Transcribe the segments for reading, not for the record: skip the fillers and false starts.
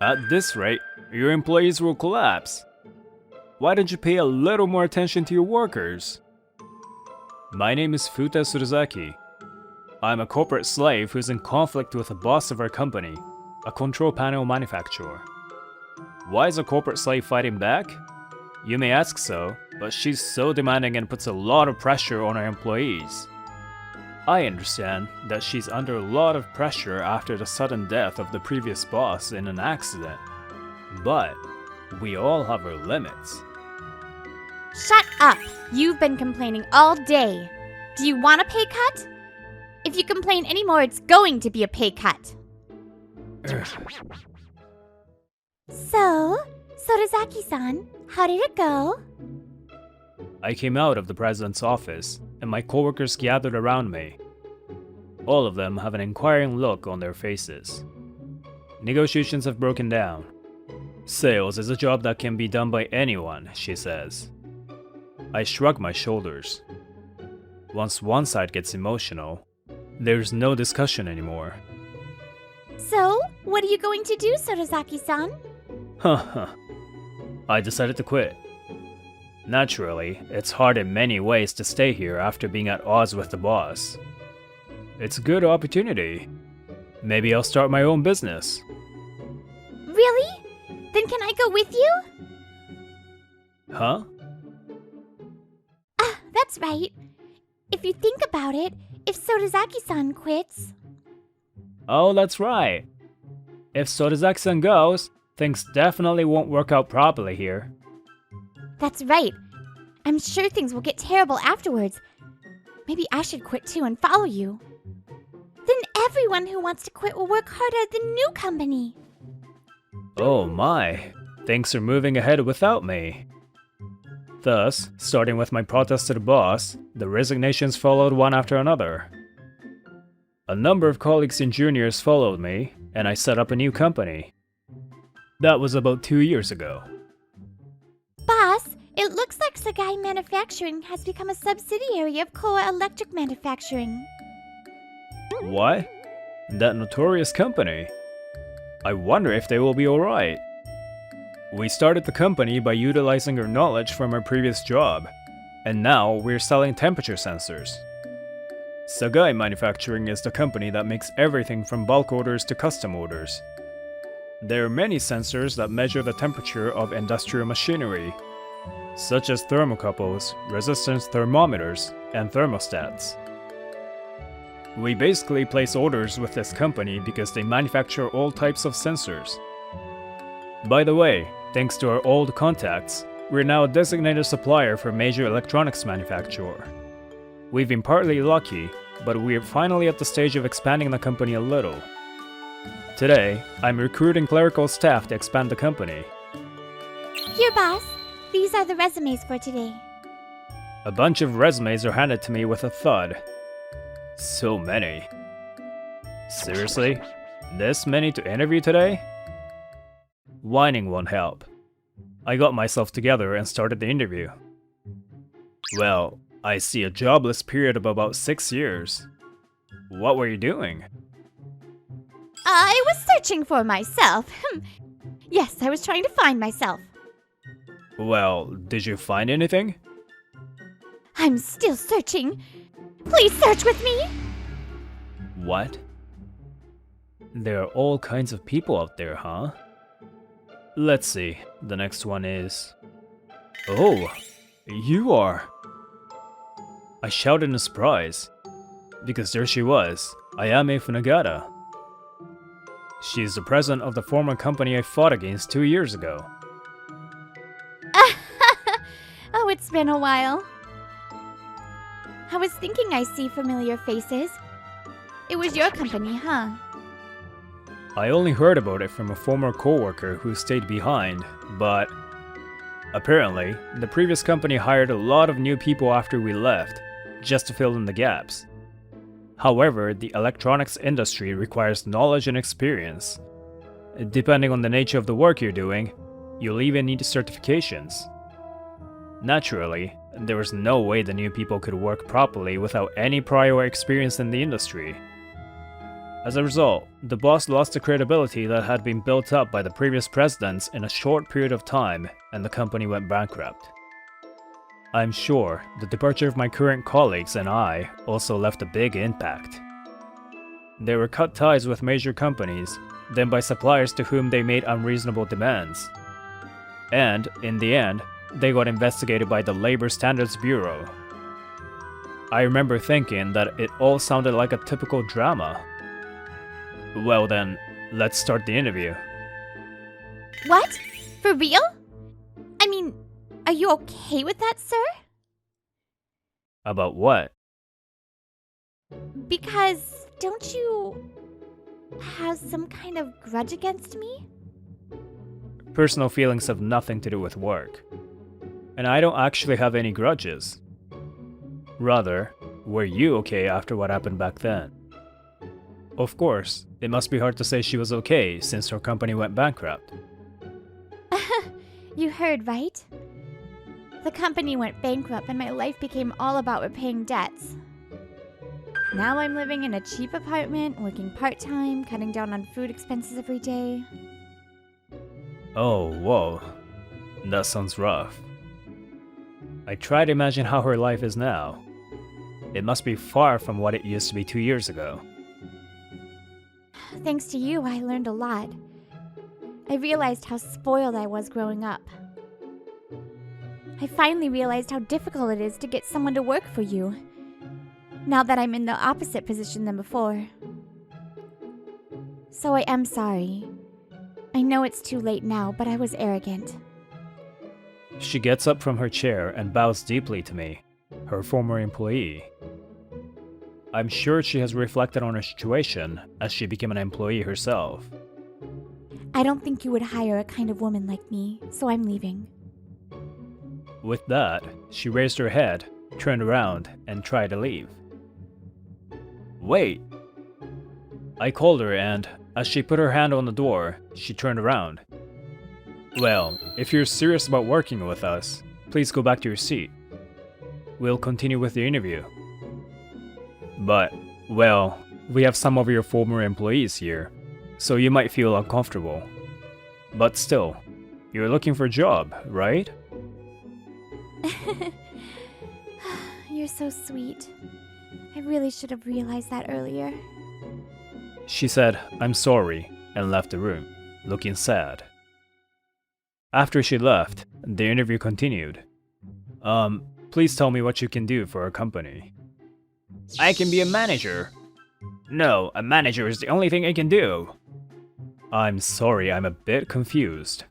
At this rate, your employees will collapse. Why don't you pay a little more attention to your workers? My name is Futa Suruzaki. I'm a corporate slave who's in conflict with the boss of our company, a control panel manufacturer. Why is a corporate slave fighting back? You may ask so, but she's so demanding and puts a lot of pressure on her employees. I understand that she's under a lot of pressure after the sudden death of the previous boss in an accident. But we all have our limits. Shut up! You've been complaining all day. Do you want a pay cut? If you complain anymore, it's going to be a pay cut. So, Sorozaki-san, how did it go? I came out of the president's office, and my coworkers gathered around me. All of them have an inquiring look on their faces. Negotiations have broken down. Sales is a job that can be done by anyone, she says. I shrug my shoulders. Once one side gets emotional, there's no discussion anymore. So, what are you going to do, Sorozaki-san? I decided to quit. Naturally, it's hard in many ways to stay here after being at odds with the boss. It's a good opportunity. Maybe I'll start my own business. Really? Then can I go with you? Huh? That's right. If you think about it, if Sorozaki-san quits... Oh, that's right. If Sorozaki-san goes, things definitely won't work out properly here. That's right. I'm sure things will get terrible afterwards. Maybe I should quit too and follow you. Then everyone who wants to quit will work harder at the new company. Oh my, things are moving ahead without me. Thus, starting with my protest to the boss, the resignations followed one after another. A number of colleagues and juniors followed me, and I set up a new company. That was about 2 years ago. Boss, it looks like Sagai Manufacturing has become a subsidiary of Koa Electric Manufacturing. What? That notorious company? I wonder if they will be alright. We started the company by utilizing our knowledge from our previous job, and now we're selling temperature sensors. Sagai Manufacturing is the company that makes everything from bulk orders to custom orders. There are many sensors that measure the temperature of industrial machinery, such as thermocouples, resistance thermometers, and thermostats. We basically place orders with this company because they manufacture all types of sensors. By the way, thanks to our old contacts, we're now a designated supplier for a major electronics manufacturer. We've been partly lucky, but we're finally at the stage of expanding the company a little. Today, I'm recruiting clerical staff to expand the company. Here, boss. These are the resumes for today. A bunch of resumes are handed to me with a thud. So many. Seriously? This many to interview today? Whining won't help. I got myself together and started the interview. Well, I see a jobless period of about 6 years. What were you doing? I was searching for myself. Yes, I was trying to find myself. Well, did you find anything? I'm still searching. Please search with me. What? There are all kinds of people out there, huh? Let's see, the next one is... Oh, you are... I shouted in surprise, because there she was, Ayame Funagata. She's the president of the former company I fought against 2 years ago. Oh, it's been a while. I was thinking I see familiar faces. It was your company, huh? I only heard about it from a former coworker who stayed behind, but... Apparently, the previous company hired a lot of new people after we left, just to fill in the gaps. However, the electronics industry requires knowledge and experience. Depending on the nature of the work you're doing, you'll even need certifications. Naturally, there was no way the new people could work properly without any prior experience in the industry. As a result, the boss lost the credibility that had been built up by the previous presidents in a short period of time, and the company went bankrupt. I'm sure the departure of my current colleagues and I also left a big impact. They were cut ties with major companies, then by suppliers to whom they made unreasonable demands. And, in the end, they got investigated by the Labor Standards Bureau. I remember thinking that it all sounded like a typical drama. Well then, let's start the interview. What? For real? I mean, are you okay with that, sir? About what? Because don't you have some kind of grudge against me? Personal feelings have nothing to do with work. And I don't actually have any grudges. Rather, were you okay after what happened back then? Of course, it must be hard to say she was okay since her company went bankrupt. You heard, right? The company went bankrupt and my life became all about repaying debts. Now I'm living in a cheap apartment, working part-time, cutting down on food expenses every day. Oh, whoa. That sounds rough. I try to imagine how her life is now. It must be far from what it used to be 2 years ago. Thanks to you, I learned a lot. I realized how spoiled I was growing up. I finally realized how difficult it is to get someone to work for you, now that I'm in the opposite position than before. So I am sorry. I know it's too late now, but I was arrogant. She gets up from her chair and bows deeply to me, her former employee. I'm sure she has reflected on her situation as she became an employee herself. I don't think you would hire a kind of woman like me, so I'm leaving. With that, she raised her head, turned around, and tried to leave. Wait! I called her and, as she put her hand on the door, she turned around. Well, if you're serious about working with us, please go back to your seat. We'll continue with the interview. But, well, we have some of your former employees here, so you might feel uncomfortable. But still, you're looking for a job, right? You're so sweet. I really should have realized that earlier. She said, "I'm sorry," and left the room, looking sad. After she left, the interview continued. Please tell me what you can do for our company. I can be a manager. No, a manager is the only thing I can do. I'm sorry, I'm a bit confused.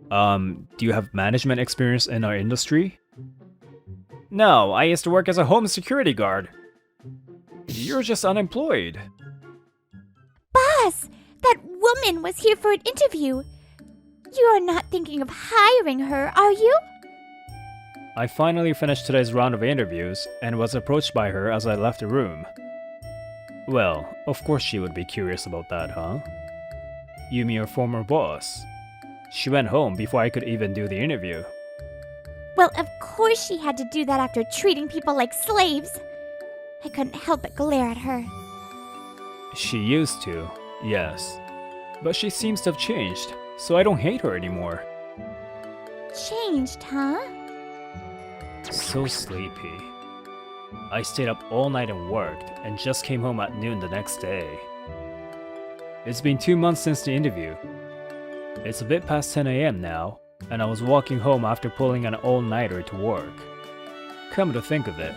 Do you have management experience in our industry? No, I used to work as a home security guard. You're just unemployed. Boss! That woman was here for an interview. You are not thinking of hiring her, are you? I finally finished today's round of interviews and was approached by her as I left the room. Well, of course she would be curious about that, huh? You mean your former boss? She went home before I could even do the interview. Well, of course she had to do that after treating people like slaves. I couldn't help but glare at her. She used to, yes. But she seems to have changed, so I don't hate her anymore. Changed, huh? So sleepy. I stayed up all night and worked, and just came home at noon the next day. It's been 2 months since the interview. It's a bit past 10 AM now, and I was walking home after pulling an all-nighter to work. Come to think of it,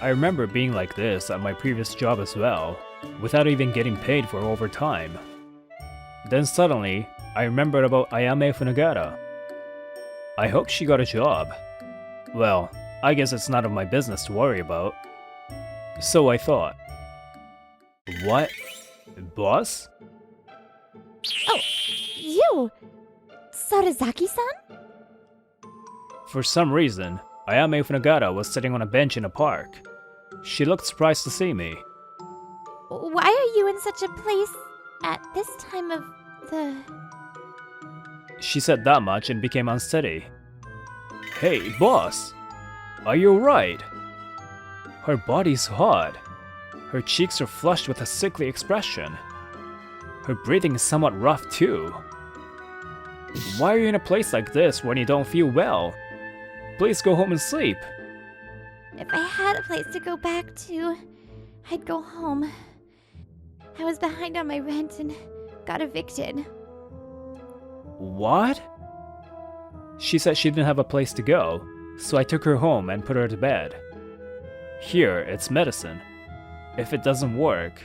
I remember being like this at my previous job as well, without even getting paid for overtime. Then suddenly, I remembered about Ayame Funagata. I hope she got a job. Well, I guess it's none of my business to worry about. So I thought. What? Boss? Oh, you! Sarazaki-san? For some reason, Ayame Funagata was sitting on a bench in a park. She looked surprised to see me. Why are you in such a place at this time of the... She said that much and became unsteady. Hey, boss! Are you alright? Her body's hot. Her cheeks are flushed with a sickly expression. Her breathing is somewhat rough too. Why are you in a place like this when you don't feel well? Please go home and sleep. If I had a place to go back to, I'd go home. I was behind on my rent and got evicted. What? She said she didn't have a place to go, so I took her home and put her to bed. Here, it's medicine. If it doesn't work,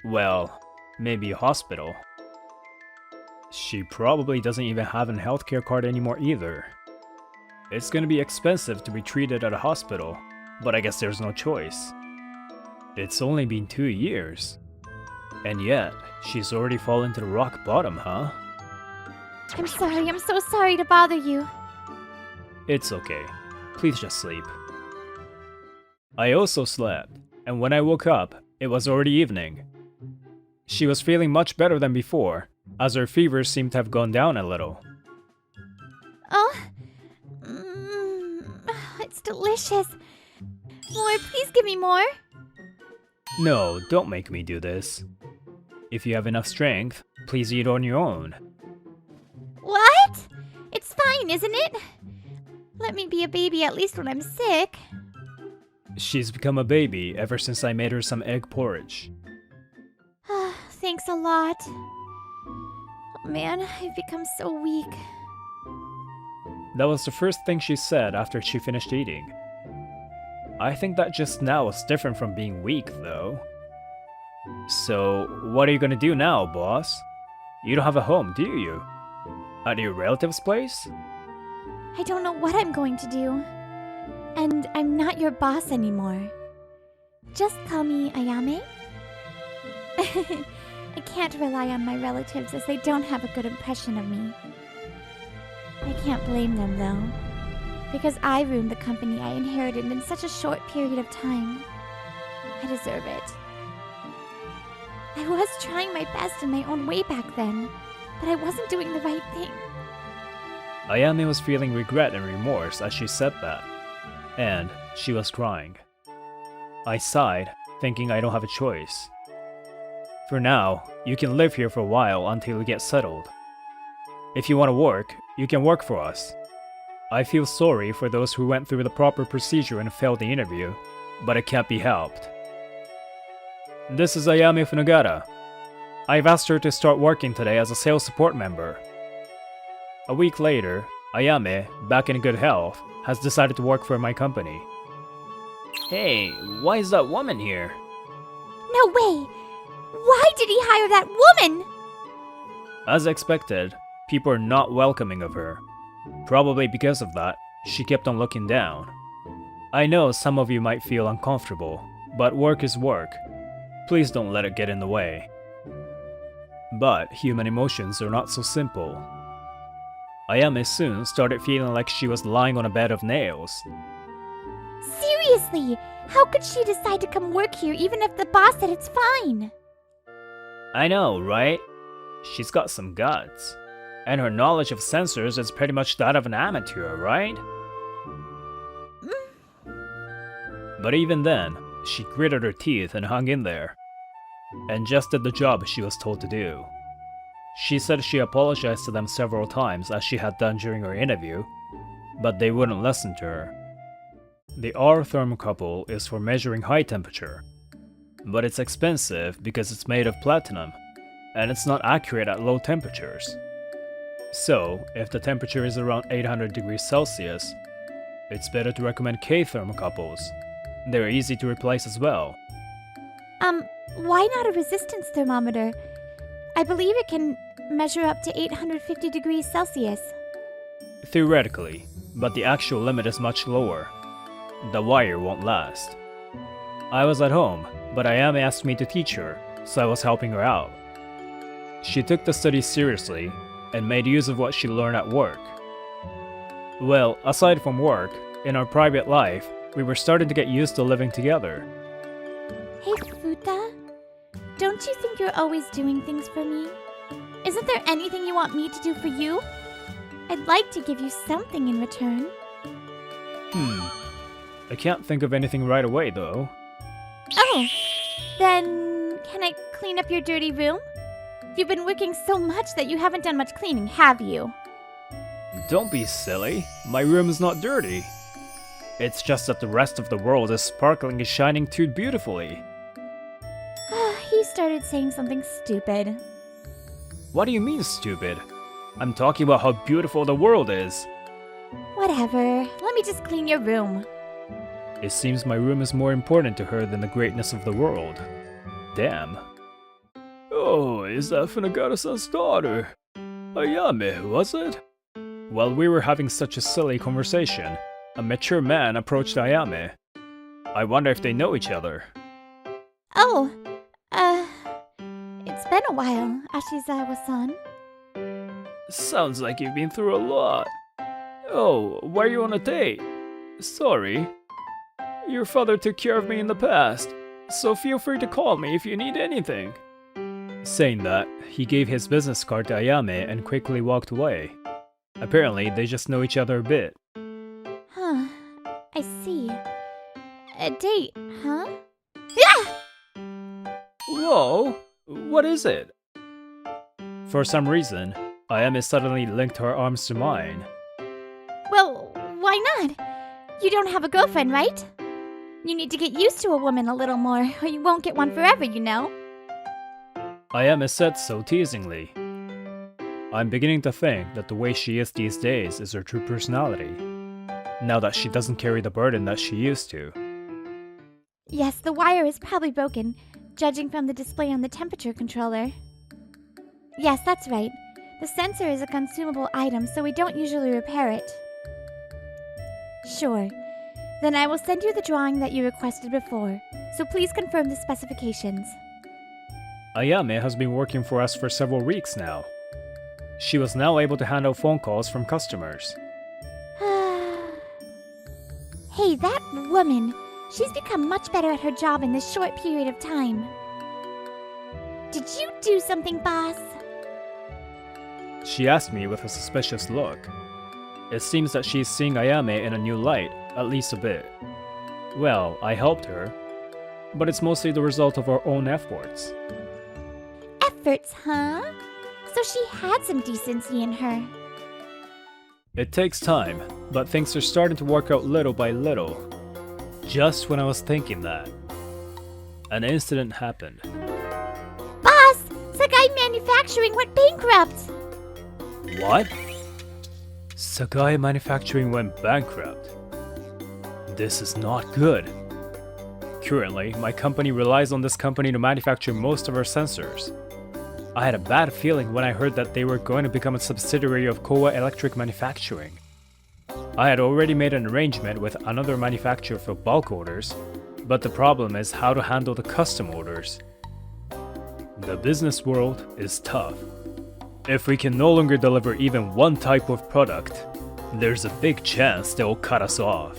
well, maybe a hospital. She probably doesn't even have a healthcare card anymore either. It's gonna be expensive to be treated at a hospital, but I guess there's no choice. It's only been 2 years. And yet, she's already fallen to the rock bottom, huh? I'm so sorry to bother you. It's okay. Please just sleep. I also slept, and when I woke up, it was already evening. She was feeling much better than before, as her fever seemed to have gone down a little. Oh, it's delicious. More, please give me more. No, don't make me do this. If you have enough strength, please eat on your own. What? It's fine, isn't it? Let me be a baby at least when I'm sick. She's become a baby ever since I made her some egg porridge. Thanks a lot. Oh, man, I've become so weak. That was the first thing she said after she finished eating. I think that just now was different from being weak, though. So, what are you gonna do now, boss? You don't have a home, do you? At your relative's place? I don't know what I'm going to do. And I'm not your boss anymore. Just call me Ayame. I can't rely on my relatives as they don't have a good impression of me. I can't blame them, though, because I ruined the company I inherited in such a short period of time. I deserve it. I was trying my best in my own way back then, but I wasn't doing the right thing. Ayame was feeling regret and remorse as she said that, and she was crying. I sighed, thinking I don't have a choice. For now, you can live here for a while until you get settled. If you want to work, you can work for us. I feel sorry for those who went through the proper procedure and failed the interview, but it can't be helped. This is Ayame Funagata. I've asked her to start working today as a sales support member. A week later, Ayame, back in good health, has decided to work for my company. Hey, why is that woman here? No way! Why did he hire that woman? As expected, people are not welcoming of her. Probably because of that, she kept on looking down. I know some of you might feel uncomfortable, but work is work. Please don't let it get in the way. But human emotions are not so simple. Ayame soon started feeling like she was lying on a bed of nails. Seriously, how could she decide to come work here even if the boss said it's fine? I know, right? She's got some guts. And her knowledge of sensors is pretty much that of an amateur, right? But even then, she gritted her teeth and hung in there. And just did the job she was told to do. She said she apologized to them several times as she had done during her interview, but they wouldn't listen to her. The R thermocouple is for measuring high temperature, but it's expensive because it's made of platinum, and it's not accurate at low temperatures. So, if the temperature is around 800 degrees Celsius, it's better to recommend K thermocouples. They're easy to replace as well. Why not a resistance thermometer? I believe it can measure up to 850 degrees Celsius. Theoretically, but the actual limit is much lower. The wire won't last. I was at home, but Ayame asked me to teach her, so I was helping her out. She took the study seriously and made use of what she learned at work. Well, aside from work, in our private life, we were starting to get used to living together. Hey, Futa, don't you think you're always doing things for me? Isn't there anything you want me to do for you? I'd like to give you something in return. I can't think of anything right away, though. Oh, Then, can I clean up your dirty room? You've been working so much that you haven't done much cleaning, have you? Don't be silly. My room is not dirty. It's just that the rest of the world is sparkling and shining too beautifully. He started saying something stupid. What do you mean, stupid? I'm talking about how beautiful the world is. Whatever. Let me just clean your room. It seems my room is more important to her than the greatness of the world. Damn. Oh, is that Funagata-san's daughter? Ayame, was it? While we were having such a silly conversation, a mature man approached Ayame. I wonder if they know each other. Oh, it's been a while, Ashizawa-san. Sounds like you've been through a lot. Oh, were you on a date? Sorry. Your father took care of me in the past, so feel free to call me if you need anything. Saying that, he gave his business card to Ayame and quickly walked away. Apparently, they just know each other a bit. Huh. I see. A date, huh? Yeah! Whoa! What is it? For some reason, Ayame suddenly linked her arms to mine. Well, why not? You don't have a girlfriend, right? You need to get used to a woman a little more, or you won't get one forever, you know? Ayame said so teasingly. I'm beginning to think that the way she is these days is her true personality, now that she doesn't carry the burden that she used to. Yes, the wire is probably broken, judging from the display on the temperature controller. Yes, that's right. The sensor is a consumable item, so we don't usually repair it. Sure. Then I will send you the drawing that you requested before, so please confirm the specifications. Ayame has been working for us for several weeks now. She was now able to handle phone calls from customers. Hey, that woman! She's become much better at her job in this short period of time. Did you do something, boss? She asked me with a suspicious look. It seems that she's seeing Ayame in a new light, at least a bit. Well, I helped her, but it's mostly the result of our own efforts. Efforts, huh? So she had some decency in her. It takes time, but things are starting to work out little by little. Just when I was thinking that, an incident happened. Boss! Sagai Manufacturing went bankrupt! What? Sagai Manufacturing went bankrupt. This is not good. Currently, my company relies on this company to manufacture most of our sensors. I had a bad feeling when I heard that they were going to become a subsidiary of Kowa Electric Manufacturing. I had already made an arrangement with another manufacturer for bulk orders, but the problem is how to handle the custom orders. The business world is tough. If we can no longer deliver even one type of product, there's a big chance they'll cut us off.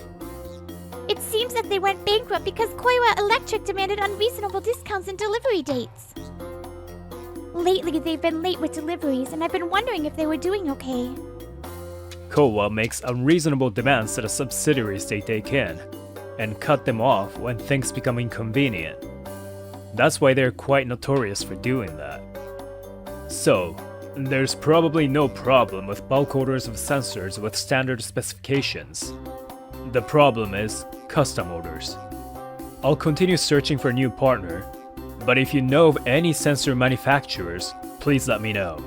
It seems that they went bankrupt because Koiwa Electric demanded unreasonable discounts and delivery dates. Lately, they've been late with deliveries, and I've been wondering if they were doing okay. Kowa makes unreasonable demands to the subsidiaries they take in, and cut them off when things become inconvenient. That's why they're quite notorious for doing that. So, there's probably no problem with bulk orders of sensors with standard specifications. The problem is custom orders. I'll continue searching for a new partner, but if you know of any sensor manufacturers, please let me know.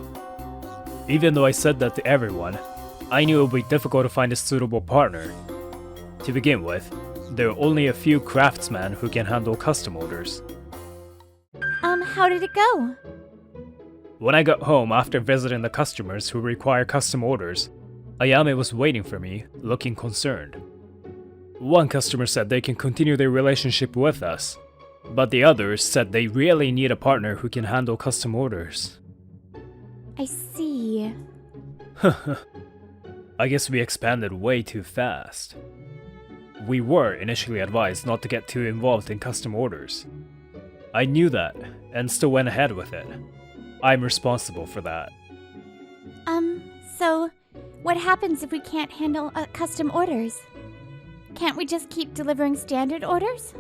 Even though I said that to everyone, I knew it would be difficult to find a suitable partner. To begin with, there are only a few craftsmen who can handle custom orders. How did it go? When I got home after visiting the customers who require custom orders, Ayame was waiting for me, looking concerned. One customer said they can continue their relationship with us, but the others said they really need a partner who can handle custom orders. I see. I guess we expanded way too fast. We were initially advised not to get too involved in custom orders. I knew that, and still went ahead with it. I'm responsible for that. So, what happens if we can't handle custom orders? Can't we just keep delivering standard orders?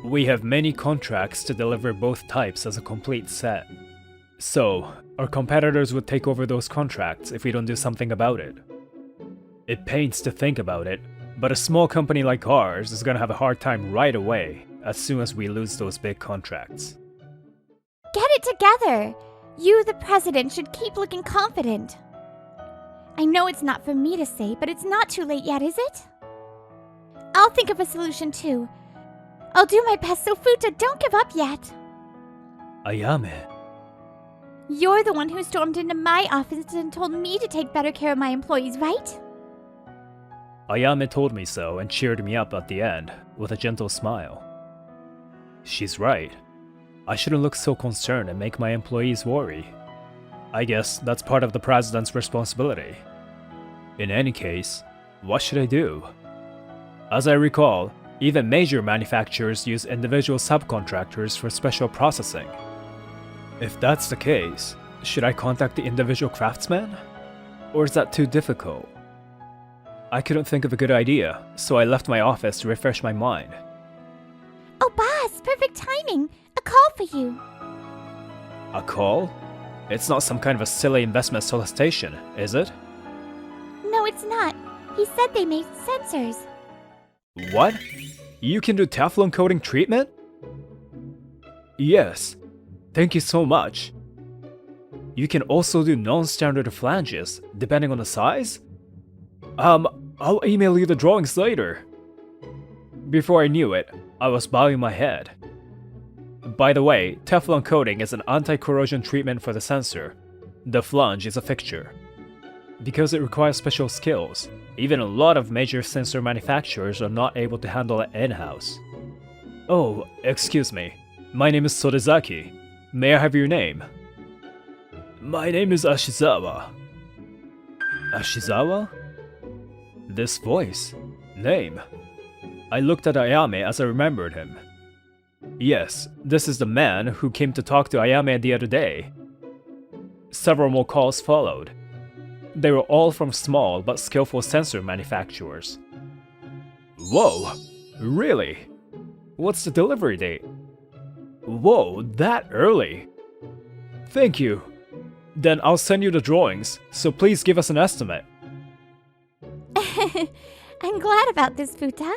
We have many contracts to deliver both types as a complete set. So, our competitors would take over those contracts if we don't do something about it. It pains to think about it, but a small company like ours is gonna have a hard time right away as soon as we lose those big contracts. Get it together! You, the president, should keep looking confident. I know it's not for me to say, but it's not too late yet, is it? I'll think of a solution too. I'll do my best, so Futa, don't give up yet. Ayame. You're the one who stormed into my office and told me to take better care of my employees, right? Ayame told me so and cheered me up at the end, with a gentle smile. She's right. I shouldn't look so concerned and make my employees worry. I guess that's part of the president's responsibility. In any case, what should I do? As I recall, even major manufacturers use individual subcontractors for special processing. If that's the case, should I contact the individual craftsman? Or is that too difficult? I couldn't think of a good idea, so I left my office to refresh my mind. Oh, boss, perfect timing. A call for you. A call? It's not some kind of a silly investment solicitation, is it? No, it's not. He said they made sensors. What? You can do Teflon coating treatment? Yes. Thank you so much. You can also do non-standard flanges, depending on the size? I'll email you the drawings later. Before I knew it, I was bowing my head. By the way, Teflon coating is an anti-corrosion treatment for the sensor. The flange is a fixture. Because it requires special skills, even a lot of major sensor manufacturers are not able to handle it in-house. Oh, excuse me. My name is Sodezaki. May I have your name? My name is Ashizawa. Ashizawa? This voice. Name. I looked at Ayame as I remembered him. Yes, this is the man who came to talk to Ayame the other day. Several more calls followed. They were all from small but skillful sensor manufacturers. Whoa, really? What's the delivery date? Whoa, that early? Thank you. Then I'll send you the drawings, so please give us an estimate. I'm glad about this, Futa.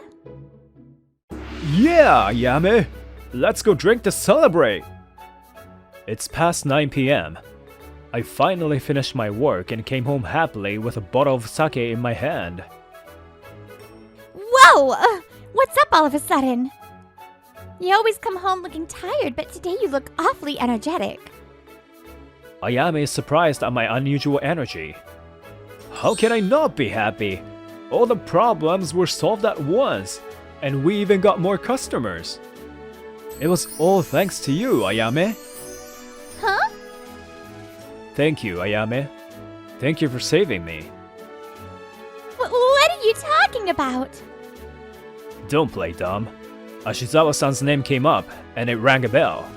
Yeah, Ayame! Let's go drink to celebrate! It's past 9 p.m. I finally finished my work and came home happily with a bottle of sake in my hand. Whoa! What's up all of a sudden? You always come home looking tired, but today you look awfully energetic. Ayame is surprised at my unusual energy. How can I not be happy? All the problems were solved at once, and we even got more customers. It was all thanks to you, Ayame. Huh? Thank you, Ayame. Thank you for saving me. What are you talking about? Don't play dumb. Ashizawa-san's name came up, and it rang a bell.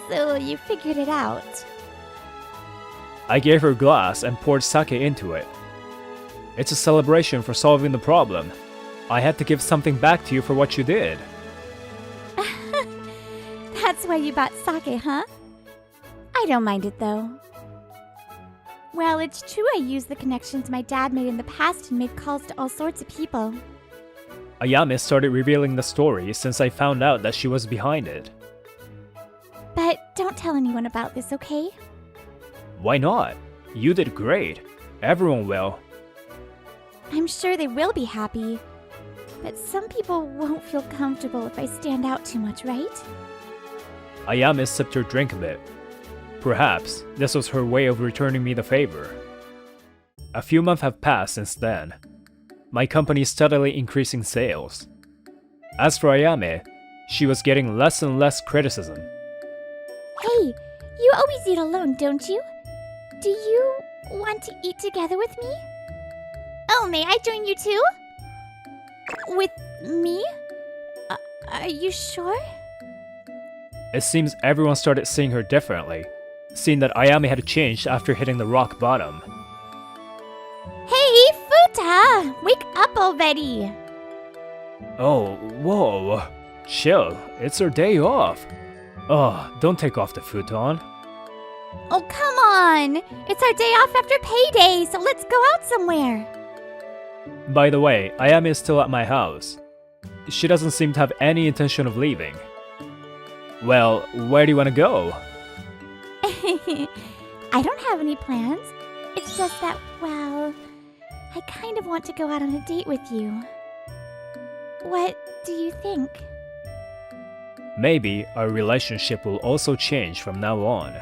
So you figured it out. I gave her a glass and poured sake into it. It's a celebration for solving the problem. I had to give something back to you for what you did. That's why you bought sake, huh? I don't mind it though. Well, it's true I used the connections my dad made in the past and made calls to all sorts of people. Ayame started revealing the story since I found out that she was behind it. But don't tell anyone about this, okay? Why not? You did great. Everyone will. I'm sure they will be happy. But some people won't feel comfortable if I stand out too much, right? Ayame sipped her drink a bit. Perhaps this was her way of returning me the favor. A few months have passed since then. My company is steadily increasing sales. As for Ayame, she was getting less and less criticism. Hey, you always eat alone, don't you? Do you want to eat together with me? Oh, may I join you too? With me? Are you sure? It seems everyone started seeing her differently, seeing that Ayame had changed after hitting the rock bottom. Hey, Futa! Wake up already! Oh, whoa. Chill, it's her day off. Oh, don't take off the futon. Oh, come on! It's our day off after payday, so let's go out somewhere. By the way, Ayame is still at my house. She doesn't seem to have any intention of leaving. Well, where do you want to go? I don't have any plans. It's just that, well, I kind of want to go out on a date with you. What do you think? Maybe our relationship will also change from now on.